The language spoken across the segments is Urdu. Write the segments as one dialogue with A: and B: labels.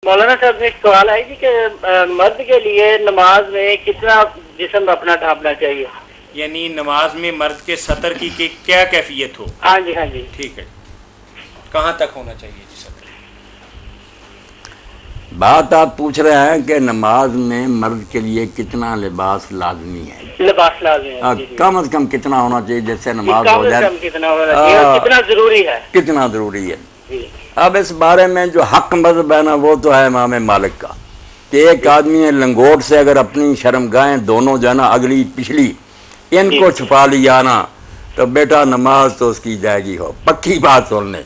A: مولانا صاحب ایک سوال ہے جی کہ مرد کے لیے نماز میں کتنا جسم اپنا ڈھانپنا چاہیے؟
B: یعنی نماز میں مرد کے سطر کی کیا کیفیت ہو؟
A: ہاں جی ہاں جی
B: ٹھیک ہے، کہاں تک ہونا چاہیے جی سطر؟
C: بات آپ پوچھ رہے ہیں کہ نماز میں مرد کے لیے کتنا لباس لازمی ہے؟
A: لباس لازمی ہے جی جی۔
C: کم از کم کتنا ہونا چاہیے جیسے نماز
A: کم
C: ہو
A: از
C: جائے؟
A: کم کتنا ہونا چاہیے، کتنا ضروری ہے؟
C: کتنا ضروری ہے؟
A: جی
C: اب اس بارے میں جو حق مذہب ہے نا وہ تو ہے امام مالک کا، کہ ایک آدمی لنگوٹ سے اگر اپنی شرمگاہیں دونوں جو ہے نا اگلی پچھلی ان کو چھپا لیا نا تو بیٹا نماز تو اس کی جائے گی ہو، پکی بات سن لیں۔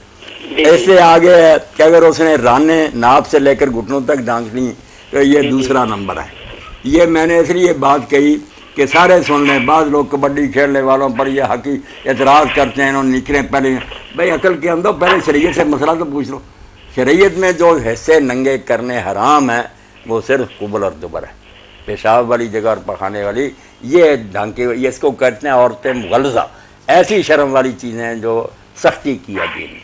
C: اس سے آگے ہے کہ اگر اس نے رانے ناپ سے لے کر گھٹنوں تک ڈھانک لی تو یہ دوسرا نمبر ہے۔ یہ میں نے اس لیے بات کہی کہ سارے سن لیں، بعض لوگ کبڈی کھیلنے والوں پر یہ حقی اعتراض کرتے ہیں، انہوں نے نکلیں پہلے بھائی عقل کے اندر پہلے شریعت سے مسئلہ تو پوچھ لو۔ شریعت میں جو حصے ننگے کرنے حرام ہیں وہ صرف قبل اور دبر ہے، پیشاب والی جگہ اور پخانے والی، یہ ڈھانکے یہ اس کو کہتے ہیں عورتیں مغلظہ، ایسی شرم والی چیزیں ہیں جو سختی کی ہے دین میں۔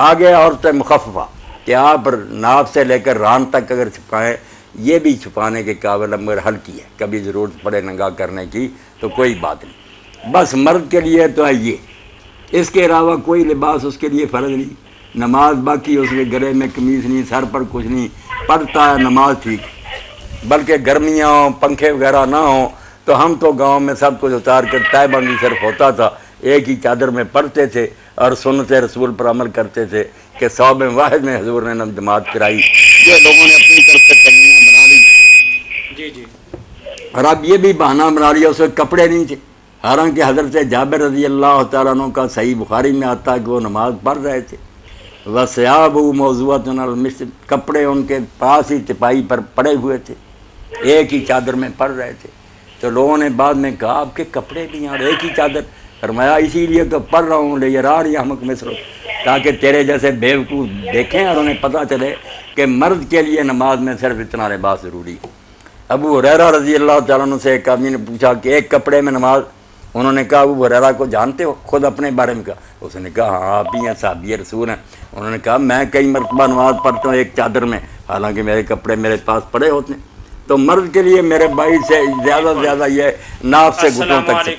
C: آگے عورتیں مخففہ کہ آپ ناپ سے لے کر ران تک اگر چھپائیں یہ بھی چھپانے کے قابل ہے مگر ہلکی ہے، کبھی ضرورت پڑے ننگا کرنے کی تو کوئی بات نہیں۔ بس مرد کے لیے تو ہے یہ، اس کے علاوہ کوئی لباس اس کے لیے فرض نہیں۔ نماز باقی اس کے گلے میں قمیص نہیں، سر پر کچھ نہیں، پڑھتا ہے نماز ٹھیک، بلکہ گرمیاں ہوں پنکھے وغیرہ نہ ہوں تو ہم تو گاؤں میں سب کچھ اتار کر طے بندی صرف ہوتا تھا، ایک ہی چادر میں پڑھتے تھے اور سنت رسول پر عمل کرتے تھے کہ صوب واحد میں حضور نے جماعت کرائی۔ یہ لوگوں نے اپنی طرف سے تنگیاں بنا لی
B: جی جی،
C: اور اب یہ بھی بہانہ بنا لیا اس وقت کپڑے نہیں تھے، حالانکہ حضرت جابر رضی اللہ تعالیٰ عنہ کا صحیح بخاری میں آتا ہے کہ وہ نماز پڑھ رہے تھے، وَثِيَابُهُ مَوْضُوعَةٌ عَلَى الْمِسْطِ، کپڑے ان کے پاس ہی تپائی پر پڑے ہوئے تھے، ایک ہی چادر میں پڑھ رہے تھے۔ تو لوگوں نے بعد میں کہا آپ کے کپڑے بھی یہاں ایک ہی چادر، فرمایا اسی لیے تو پڑھ رہا ہوں لِيَرَانِيَ أَحْمَقُ مِثْلُكَ، تاکہ تیرے جیسے بیوقوف دیکھیں اور انہیں پتہ چلے کہ مرد کے لیے نماز میں صرف اتنا لباس ضروری ہے۔ ابو ہریرہ رضی اللہ تعالیٰ عنہ سے ایک آدمی نے پوچھا کہ ایک کپڑے میں نماز، انہوں نے کہا ابو ہریرہ کو جانتے ہو؟ خود اپنے بارے میں کہا، اس نے کہا ہاں آپ ہی ہیں صحابی رسول ہیں۔ انہوں نے کہا میں کئی مرتبہ نماز پڑھتا ہوں ایک چادر میں، حالانکہ میرے کپڑے میرے پاس پڑے ہوتے ہیں۔ تو مرد کے لیے میرے بھائی سے زیادہ یہ ناف سے گھٹنوں تک